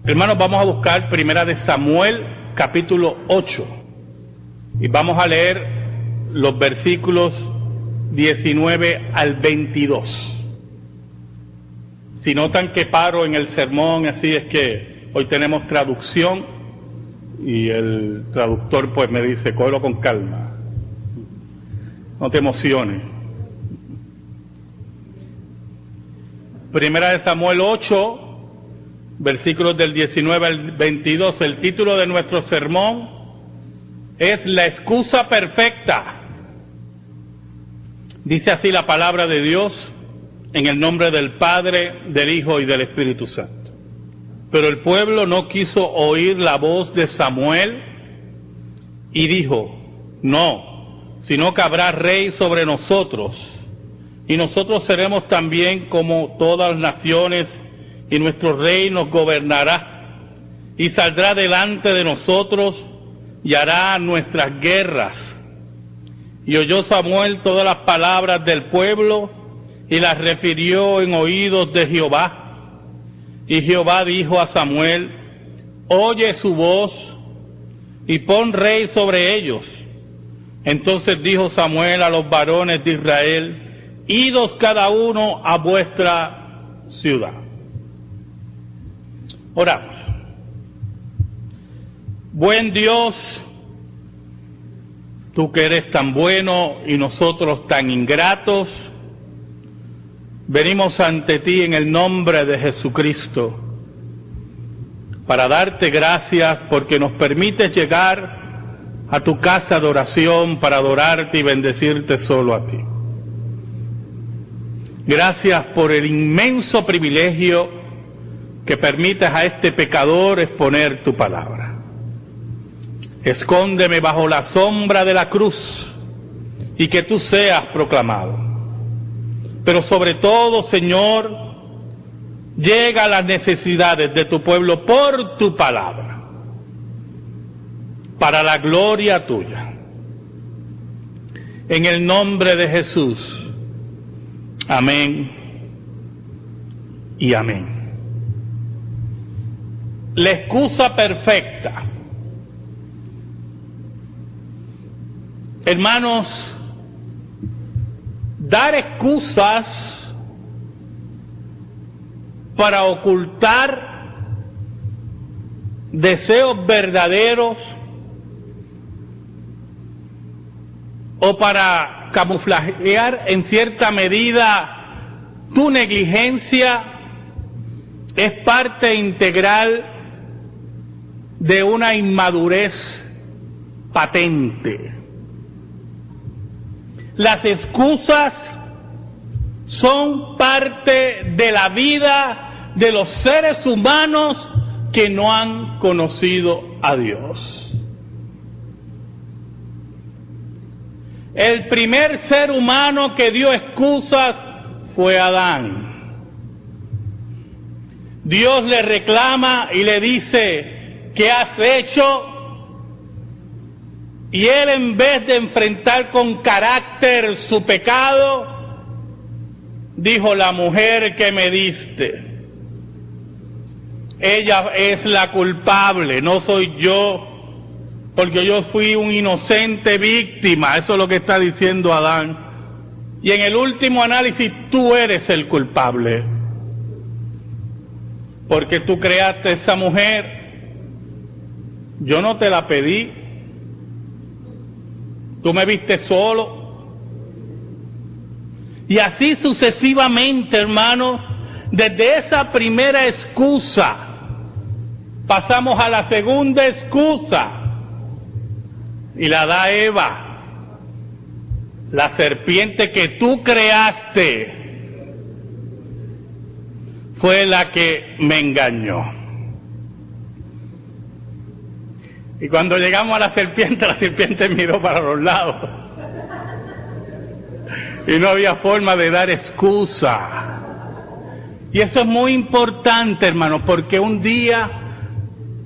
Hermanos, vamos a buscar Primera de Samuel, capítulo 8, y vamos a leer los versículos 19 al 22. Si notan que paro en el sermón, así es que hoy tenemos traducción y el traductor pues me dice, cógelo con calma, no te emociones. Primera de Samuel 8, versículos del 19 al 22, el título de nuestro sermón es La excusa perfecta. Dice así la palabra de Dios, en el nombre del Padre, del Hijo y del Espíritu Santo. Pero el pueblo no quiso oír la voz de Samuel y dijo, no, sino que habrá rey sobre nosotros, y nosotros seremos también como todas las naciones, y nuestro rey nos gobernará, y saldrá delante de nosotros, y hará nuestras guerras. Y oyó Samuel todas las palabras del pueblo, y las refirió en oídos de Jehová. Y Jehová dijo a Samuel, oye su voz, y pon rey sobre ellos. Entonces dijo Samuel a los varones de Israel, idos cada uno a vuestra ciudad. Oramos. Buen Dios, tú que eres tan bueno y nosotros tan ingratos, venimos ante ti en el nombre de Jesucristo para darte gracias porque nos permites llegar a tu casa de oración para adorarte y bendecirte solo a ti. Gracias por el inmenso privilegio que permitas a este pecador exponer tu palabra. Escóndeme bajo la sombra de la cruz y que tú seas proclamado. Pero sobre todo, Señor, llega a las necesidades de tu pueblo por tu palabra, para la gloria tuya. En el nombre de Jesús. Amén y amén. La excusa perfecta. Hermanos, dar excusas para ocultar deseos verdaderos o para camuflajear en cierta medida tu negligencia es parte integral de una inmadurez patente. Las excusas son parte de la vida de los seres humanos que no han conocido a Dios. El primer ser humano que dio excusas fue Adán. Dios le reclama y le dice, ¿qué has hecho? Y él, en vez de enfrentar con carácter su pecado, dijo, la mujer que me diste, ella es la culpable, no soy yo, porque yo fui un inocente víctima. Eso es lo que está diciendo Adán. Y en el último análisis, tú eres el culpable, porque tú creaste esa mujer. Yo no te la pedí. Tú me viste solo. Y así sucesivamente, hermanos, desde esa primera excusa, pasamos a la segunda excusa, y la da Eva, la serpiente que tú creaste, fue la que me engañó. Y cuando llegamos a la serpiente miró para los lados. Y no había forma de dar excusa. Y eso es muy importante, hermano, porque un día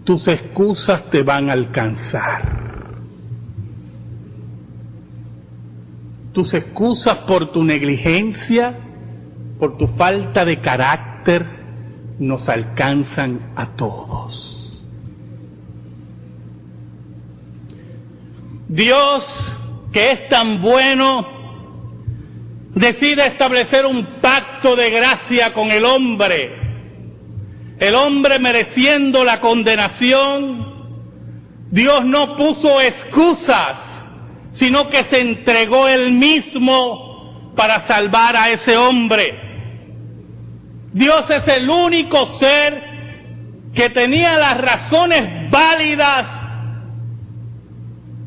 tus excusas te van a alcanzar. Tus excusas por tu negligencia, por tu falta de carácter, nos alcanzan a todos. Dios, que es tan bueno, decide establecer un pacto de gracia con el hombre mereciendo la condenación. Dios no puso excusas, sino que se entregó Él mismo para salvar a ese hombre. Dios es el único ser que tenía las razones válidas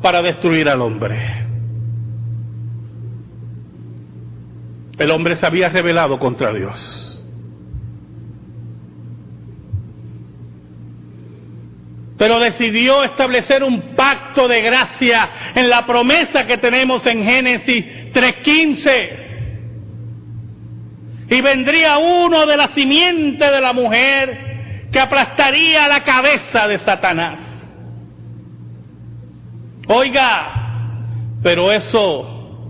para destruir al hombre. El hombre se había rebelado contra Dios. Pero decidió establecer un pacto de gracia en la promesa que tenemos en Génesis 3:15. Y vendría uno de la simiente de la mujer que aplastaría la cabeza de Satanás. Oiga, pero eso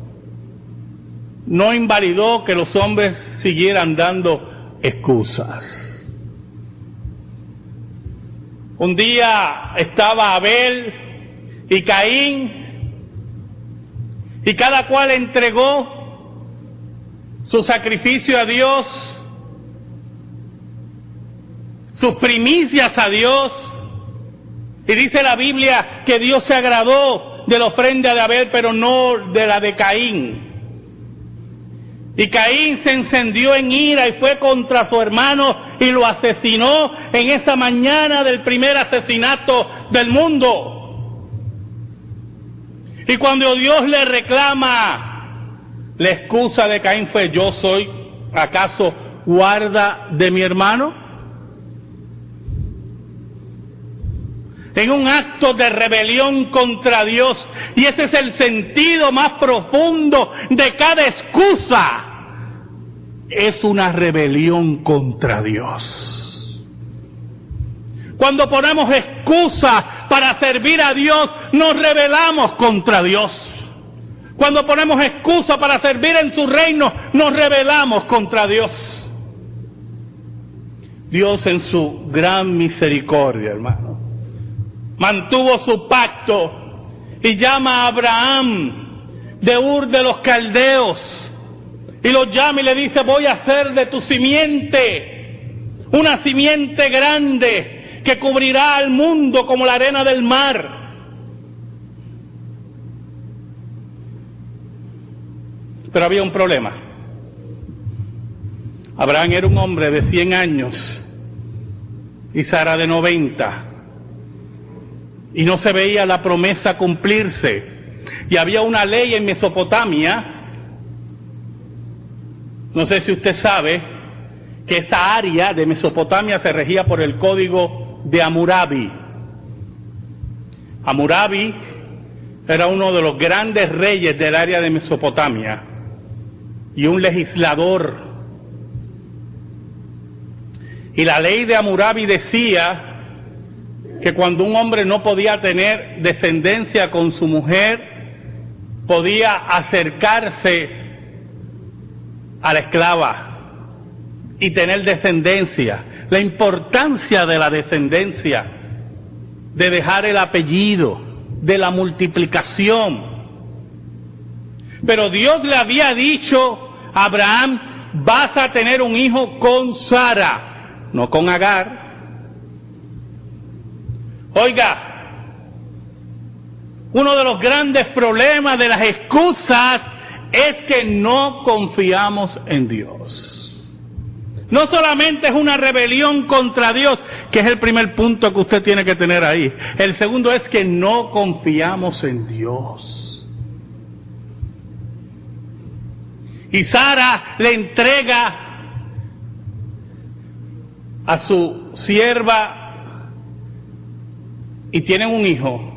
no invalidó que los hombres siguieran dando excusas. Un día estaba Abel y Caín, y cada cual entregó su sacrificio a Dios, sus primicias a Dios, y dice la Biblia que Dios se agradó de la ofrenda de Abel, pero no de la de Caín. Y Caín se encendió en ira y fue contra su hermano y lo asesinó en esa mañana del primer asesinato del mundo. Y cuando Dios le reclama, la excusa de Caín fue: ¿yo soy acaso guarda de mi hermano? En un acto de rebelión contra Dios, y ese es el sentido más profundo de cada excusa, es una rebelión contra Dios. Cuando ponemos excusas para servir a Dios, nos rebelamos contra Dios. Cuando ponemos excusas para servir en su reino, nos rebelamos contra Dios. Dios, en su gran misericordia, hermano, mantuvo su pacto y llama a Abraham de Ur de los Caldeos y lo llama y le dice: voy a hacer de tu simiente una simiente grande que cubrirá al mundo como la arena del mar. Pero había un problema. Abraham era un hombre de 100 años y Sara de 90. Y no se veía la promesa cumplirse. Y había una ley en Mesopotamia, no sé si usted sabe, que esa área de Mesopotamia se regía por el código de Hammurabi. Hammurabi era uno de los grandes reyes del área de Mesopotamia y un legislador. Y la ley de Hammurabi decía que cuando un hombre no podía tener descendencia con su mujer, podía acercarse a la esclava y tener descendencia. La importancia de la descendencia, de dejar el apellido, de la multiplicación. Pero Dios le había dicho a Abraham: vas a tener un hijo con Sara, no con Agar. Oiga, uno de los grandes problemas de las excusas es que no confiamos en Dios. No solamente es una rebelión contra Dios, que es el primer punto que usted tiene que tener ahí. El segundo es que no confiamos en Dios. Y Sara le entrega a su sierva y tienen un hijo.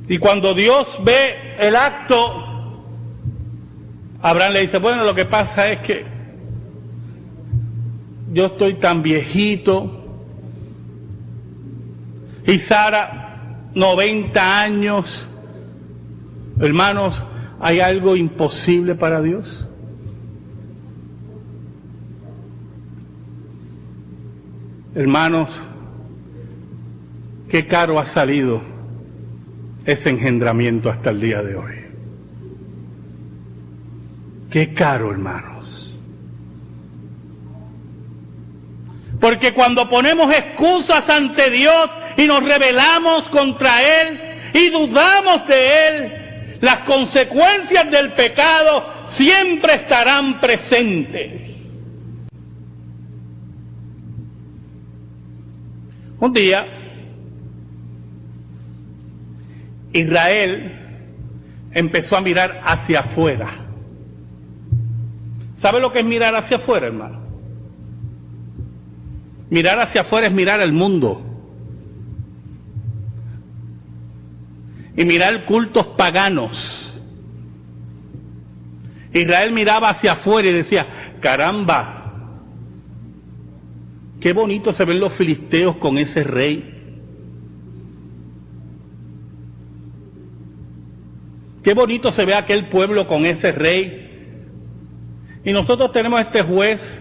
Y cuando Dios ve el acto, Abraham le dice: bueno, lo que pasa es que yo estoy tan viejito y Sara 90 años. Hermanos, ¿hay algo imposible para Dios? Hermanos, qué caro ha salido ese engendramiento hasta el día de hoy. Qué caro, hermanos. Porque cuando ponemos excusas ante Dios y nos rebelamos contra Él y dudamos de Él, las consecuencias del pecado siempre estarán presentes. Un día, Israel empezó a mirar hacia afuera. ¿Sabe lo que es mirar hacia afuera, hermano? Mirar hacia afuera es mirar el mundo. Y mirar cultos paganos. Israel miraba hacia afuera y decía, caramba, qué bonito se ven los filisteos con ese rey. Qué bonito se ve aquel pueblo con ese rey. Y nosotros tenemos a este juez,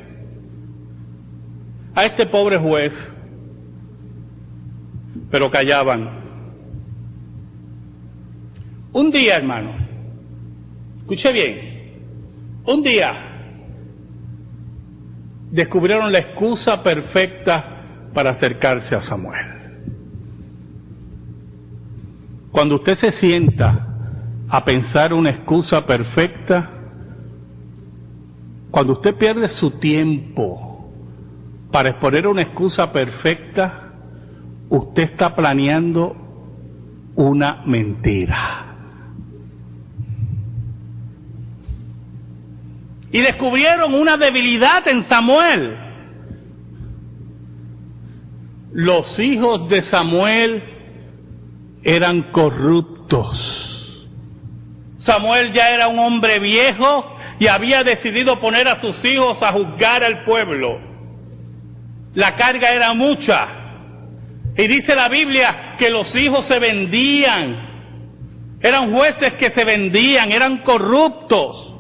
a este pobre juez. Pero callaban. Un día, hermano, escuche bien, un día descubrieron la excusa perfecta para acercarse a Samuel. Cuando usted se sienta a pensar una excusa perfecta, cuando usted pierde su tiempo para exponer una excusa perfecta, usted está planeando una mentira. Y descubrieron una debilidad en Samuel. Los hijos de Samuel eran corruptos. Samuel ya era un hombre viejo y había decidido poner a sus hijos a juzgar al pueblo. La carga era mucha. Y dice la Biblia que los hijos se vendían. Eran jueces que se vendían, eran corruptos.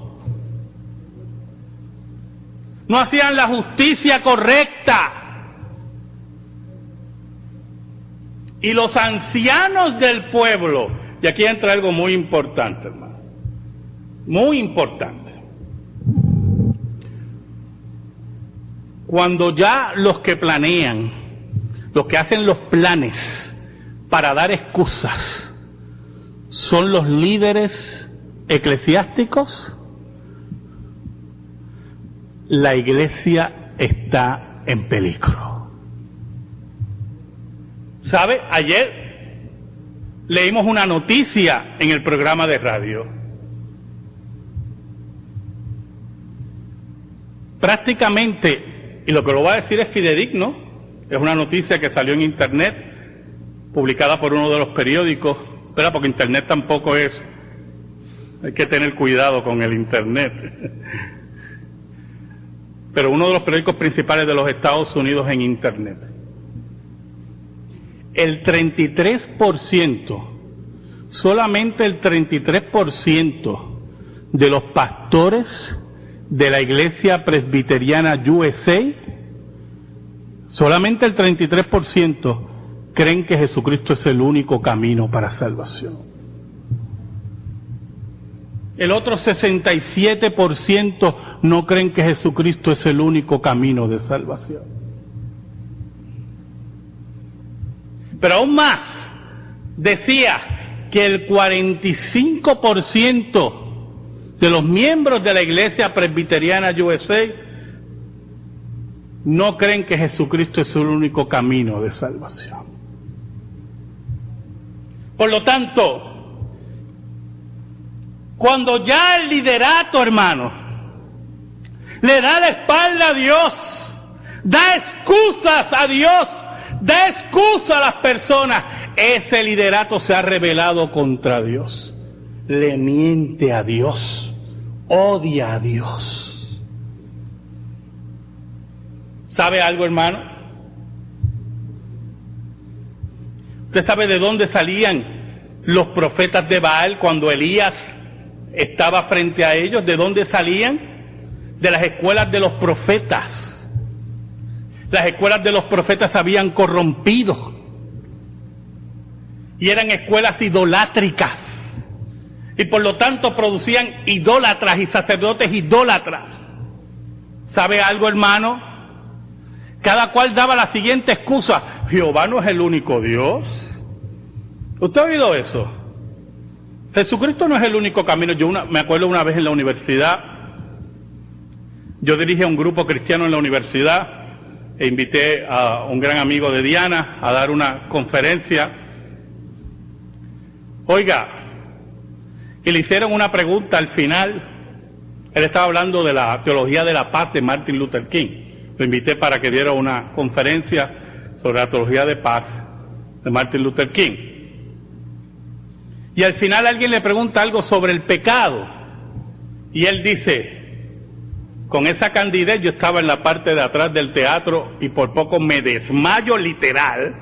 No hacían la justicia correcta. Y los ancianos del pueblo, y aquí entra algo muy importante, hermano, muy importante. Cuando ya los que planean, los que hacen los planes para dar excusas, son los líderes eclesiásticos, la iglesia está en peligro. ¿Sabe? Ayer leímos una noticia en el programa de radio. Prácticamente, y lo que lo va a decir es fidedigno, es una noticia que salió en internet, publicada por uno de los periódicos, pero porque internet tampoco es, hay que tener cuidado con el internet. Pero uno de los periódicos principales de los Estados Unidos en internet. El 33%, solamente el 33% de los pastores de la iglesia presbiteriana USA, solamente el 33% creen que Jesucristo es el único camino para salvación. El otro 67% no creen que Jesucristo es el único camino de salvación. Pero aún más, decía que el 45% de los miembros de la iglesia presbiteriana USA no creen que Jesucristo es el único camino de salvación. Por lo tanto, cuando ya el liderato, hermano, le da la espalda a Dios, da excusas a Dios, da excusa a las personas, ese liderato se ha rebelado contra Dios, le miente a Dios, odia a Dios. ¿Sabe algo, hermano? ¿Usted sabe de dónde salían los profetas de Baal cuando Elías estaba frente a ellos? ¿De dónde salían? De las escuelas de los profetas. Las escuelas de los profetas se habían corrompido y eran escuelas idolátricas, y por lo tanto producían idólatras y sacerdotes idólatras. ¿Sabe algo, hermano? Cada cual daba la siguiente excusa: Jehová no es el único Dios. ¿Usted ha oído eso? Jesucristo no es el único camino. Me acuerdo una vez en la universidad, yo dirigía un grupo cristiano en la universidad e invité a un gran amigo de Diana a dar una conferencia. Oiga, y le hicieron una pregunta al final. Él estaba hablando de la teología de la paz de Martin Luther King. Lo invité para que diera una conferencia sobre la teología de paz de Martin Luther King. Y al final alguien le pregunta algo sobre el pecado. Y él dice, con esa candidez yo estaba en la parte de atrás del teatro y por poco me desmayo literal.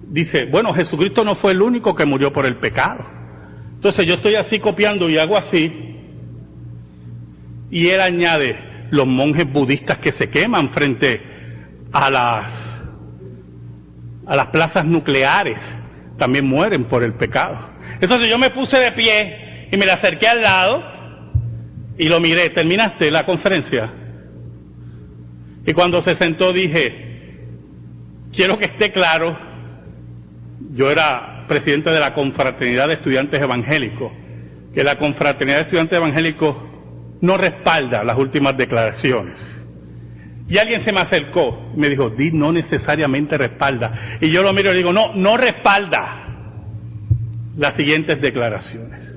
Dice, bueno, Jesucristo no fue el único que murió por el pecado. Entonces yo estoy así copiando y hago así. Y él añade, los monjes budistas que se queman frente a las plazas nucleares también mueren por el pecado. Entonces yo me puse de pie y me le acerqué al lado y lo miré. ¿Terminaste la conferencia? Y cuando se sentó dije, quiero que esté claro, yo era presidente de la Confraternidad de Estudiantes Evangélicos, que la Confraternidad de Estudiantes Evangélicos no respalda las últimas declaraciones. Y alguien se me acercó y me dijo, no necesariamente respalda. Y yo lo miro y le digo, no respalda las siguientes declaraciones.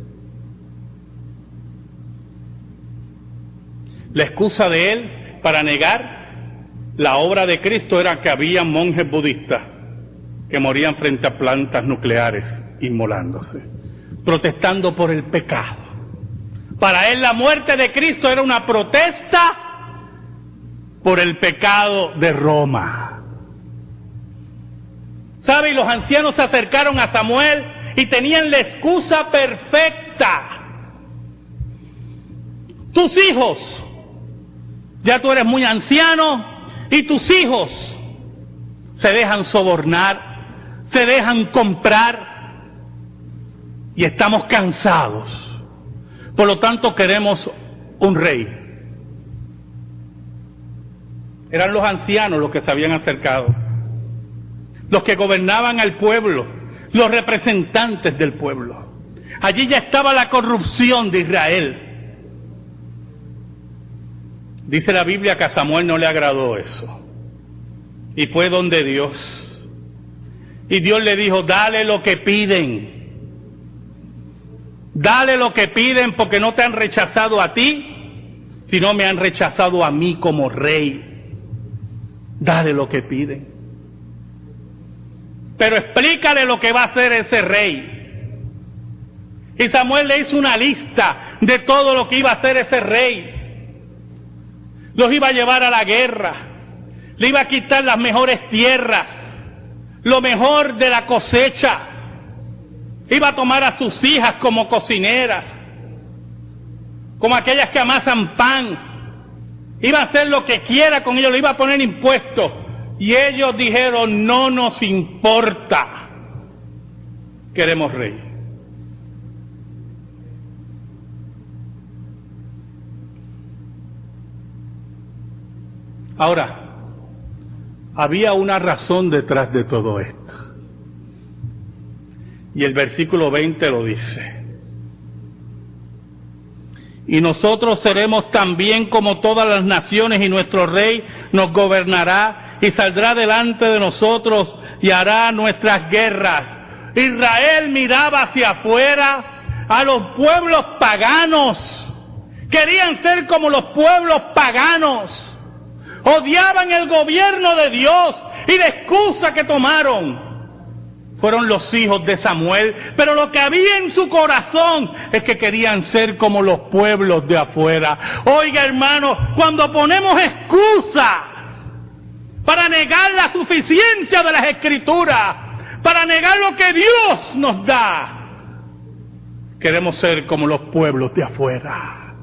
La excusa de él para negar la obra de Cristo era que había monjes budistas que morían frente a plantas nucleares inmolándose, protestando por el pecado. Para él la muerte de Cristo era una protesta por el pecado de Roma. ¿Sabe? Y los ancianos se acercaron a Samuel y tenían la excusa perfecta. Tus hijos, ya tú eres muy anciano, y tus hijos se dejan sobornar, se dejan comprar, y estamos cansados. Por lo tanto queremos un rey. Eran los ancianos los que se habían acercado, los que gobernaban al pueblo, los representantes del pueblo. Allí ya estaba la corrupción de Israel. Dice la Biblia que a Samuel no le agradó eso. Y fue donde Dios. Y Dios le dijo, dale lo que piden. Dale lo que piden, porque no te han rechazado a ti, sino me han rechazado a mí como rey. Dale lo que piden. Pero explícale lo que va a hacer ese rey. Y Samuel le hizo una lista de todo lo que iba a hacer ese rey. Los iba a llevar a la guerra. Le iba a quitar las mejores tierras, lo mejor de la cosecha. Iba a tomar a sus hijas como cocineras, como aquellas que amasan pan. Iba a hacer lo que quiera con ellos, le iba a poner impuestos. Y ellos dijeron, no nos importa, queremos rey. Ahora, había una razón detrás de todo esto. Y el versículo 20 lo dice. Y nosotros seremos también como todas las naciones, y nuestro rey nos gobernará y saldrá delante de nosotros y hará nuestras guerras. Israel miraba hacia afuera a los pueblos paganos. Querían ser como los pueblos paganos. Odiaban el gobierno de Dios, y la excusa que tomaron fueron los hijos de Samuel, pero lo que había en su corazón es que querían ser como los pueblos de afuera. Oiga, hermano, cuando ponemos excusas para negar la suficiencia de las Escrituras, para negar lo que Dios nos da, queremos ser como los pueblos de afuera.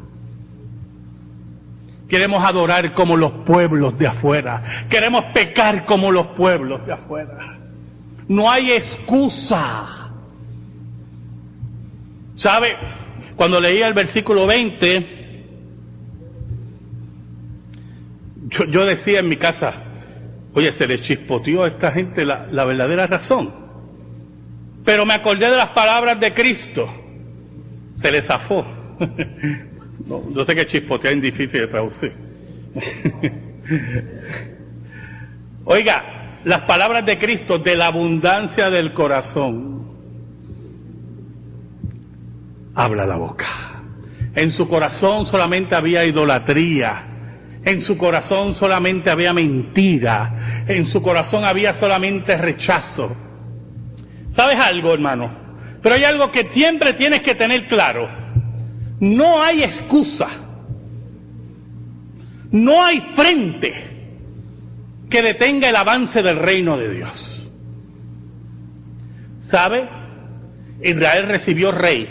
Queremos adorar como los pueblos de afuera. Queremos pecar como los pueblos de afuera. No hay excusa. ¿Sabe? Cuando leía el versículo 20, yo decía en mi casa, oye, se le chispoteó a esta gente la verdadera razón. Pero me acordé de las palabras de Cristo. Se le zafó. No, yo sé que chispotear es difícil de traducir. Oiga, las palabras de Cristo, de la abundancia del corazón habla la boca. En su corazón solamente había idolatría. En su corazón solamente había mentira. En su corazón había solamente rechazo. ¿Sabes algo, hermano? Pero hay algo que siempre tienes que tener claro. No hay excusa. No hay frente que detenga el avance del reino de Dios. ¿Sabe? Israel recibió rey.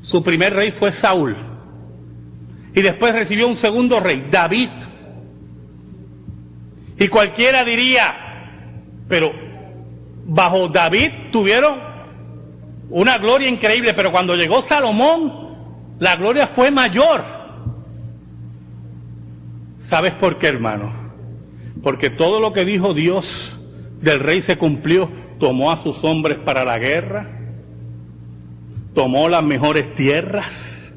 Su primer rey fue Saúl. Y después recibió un segundo rey, David. Y cualquiera diría, pero bajo David tuvieron una gloria increíble, pero cuando llegó Salomón, la gloria fue mayor. ¿Sabes por qué, hermano? Porque todo lo que dijo Dios del rey se cumplió. Tomó a sus hombres para la guerra, tomó las mejores tierras,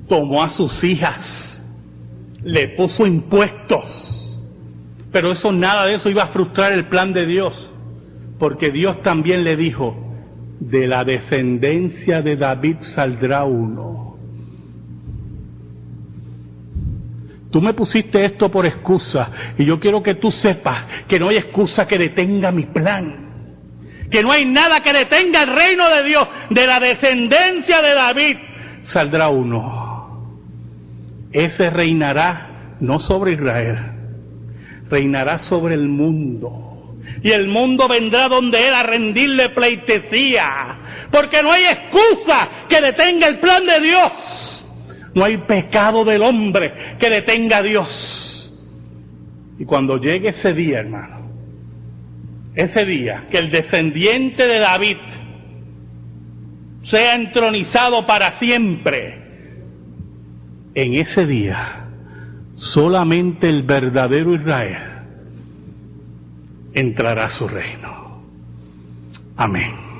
tomó a sus hijas, le puso impuestos. Pero eso, nada de eso iba a frustrar el plan de Dios, porque Dios también le dijo, de la descendencia de David saldrá uno. Tú me pusiste esto por excusa, y yo quiero que tú sepas que no hay excusa que detenga mi plan. Que no hay nada que detenga el reino de Dios. De la descendencia de David saldrá uno. Ese reinará no sobre Israel, reinará sobre el mundo. Y el mundo vendrá donde él a rendirle pleitesía. Porque no hay excusa que detenga el plan de Dios. No hay pecado del hombre que detenga a Dios. Y cuando llegue ese día, hermano, ese día que el descendiente de David sea entronizado para siempre, en ese día solamente el verdadero Israel entrará a su reino. Amén.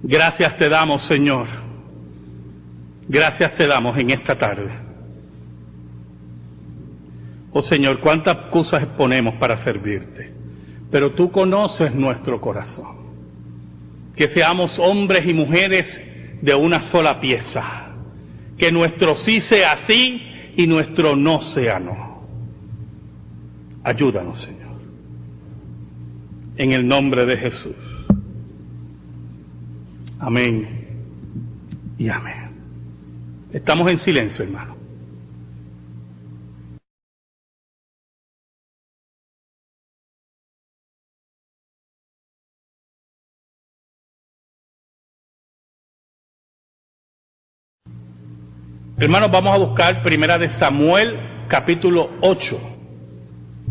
Gracias te damos, Señor. Gracias te damos en esta tarde. Oh Señor, cuántas cosas exponemos para servirte, pero tú conoces nuestro corazón. Que seamos hombres y mujeres de una sola pieza. Que nuestro sí sea sí y nuestro no sea no. Ayúdanos, Señor. En el nombre de Jesús. Amén y amén. Estamos en silencio, hermano. Hermanos, vamos a buscar Primera de Samuel, capítulo 8.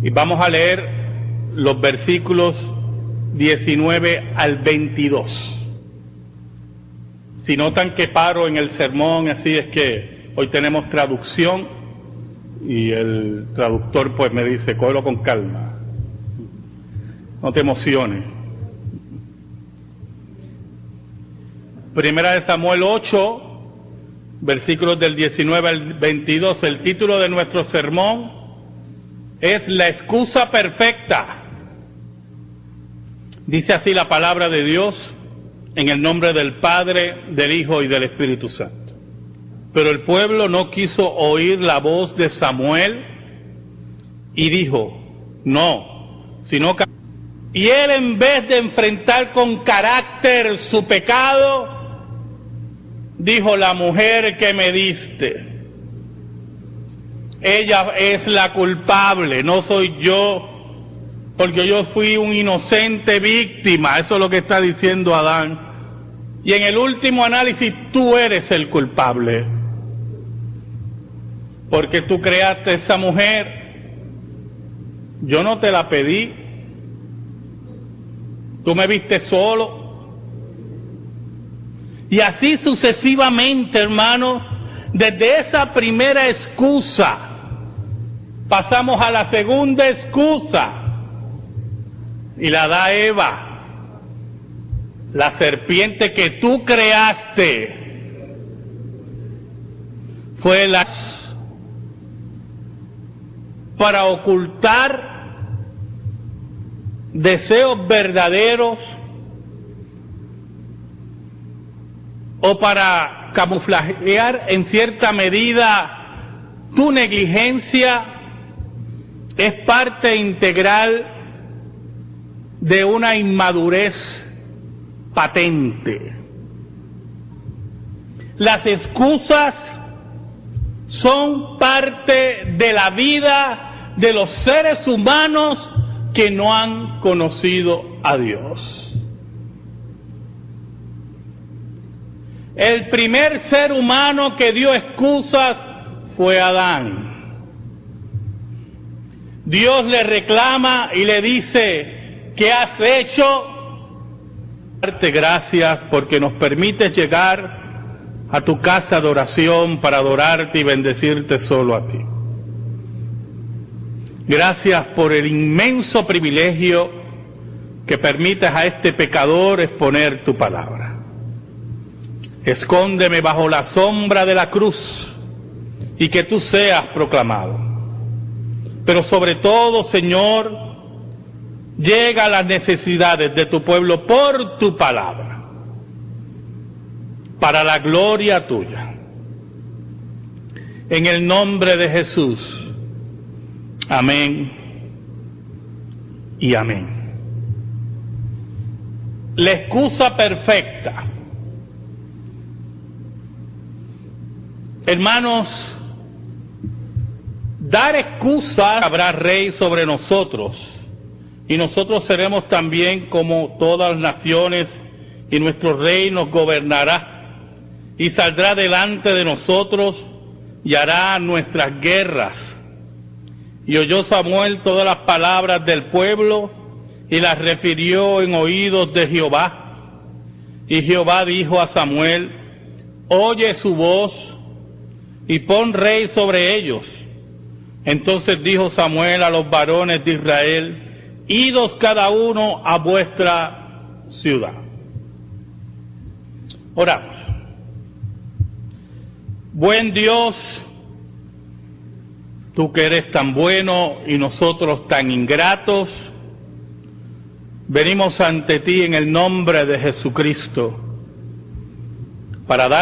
Y vamos a leer los versículos 19 al 22. Si notan que paro en el sermón, así es que hoy tenemos traducción y el traductor pues me dice, cógelo con calma, no te emociones. Primera de Samuel 8, versículos del 19 al 22, el título de nuestro sermón es La excusa perfecta. Dice así la palabra de Dios, en el nombre del Padre, del Hijo y del Espíritu Santo. Pero el pueblo no quiso oír la voz de Samuel y dijo, no, sino que... Y él, en vez de enfrentar con carácter su pecado, dijo, la mujer que me diste, ella es la culpable, no soy yo, porque yo fui un inocente víctima. Eso es lo que está diciendo Adán. Y en el último análisis tú eres el culpable, porque tú creaste esa mujer, yo no te la pedí, tú me viste solo. Y así sucesivamente, hermanos, desde esa primera excusa pasamos a la segunda excusa y la da Eva. La serpiente que tú creaste fue para ocultar deseos verdaderos o para camuflajear en cierta medida tu negligencia. Es parte integral de una inmadurez patente. Las excusas son parte de la vida de los seres humanos que no han conocido a Dios. El primer ser humano que dio excusas fue Adán. Dios le reclama y le dice: ¿qué has hecho? Darte gracias porque nos permites llegar a tu casa de oración para adorarte y bendecirte solo a ti. Gracias por el inmenso privilegio que permites a este pecador exponer tu palabra. Escóndeme bajo la sombra de la cruz y que tú seas proclamado. Pero sobre todo, Señor, llega a las necesidades de tu pueblo por tu palabra, para la gloria tuya. En el nombre de Jesús. Amén y amén. La excusa perfecta. Hermanos, dar excusas, habrá rey sobre nosotros. Y nosotros seremos también como todas las naciones, y nuestro rey nos gobernará, y saldrá delante de nosotros, y hará nuestras guerras. Y oyó Samuel todas las palabras del pueblo, y las refirió en oídos de Jehová. Y Jehová dijo a Samuel: oye su voz, y pon rey sobre ellos. Entonces dijo Samuel a los varones de Israel: idos cada uno a vuestra ciudad. Oramos. Buen Dios, tú que eres tan bueno y nosotros tan ingratos, venimos ante ti en el nombre de Jesucristo para dar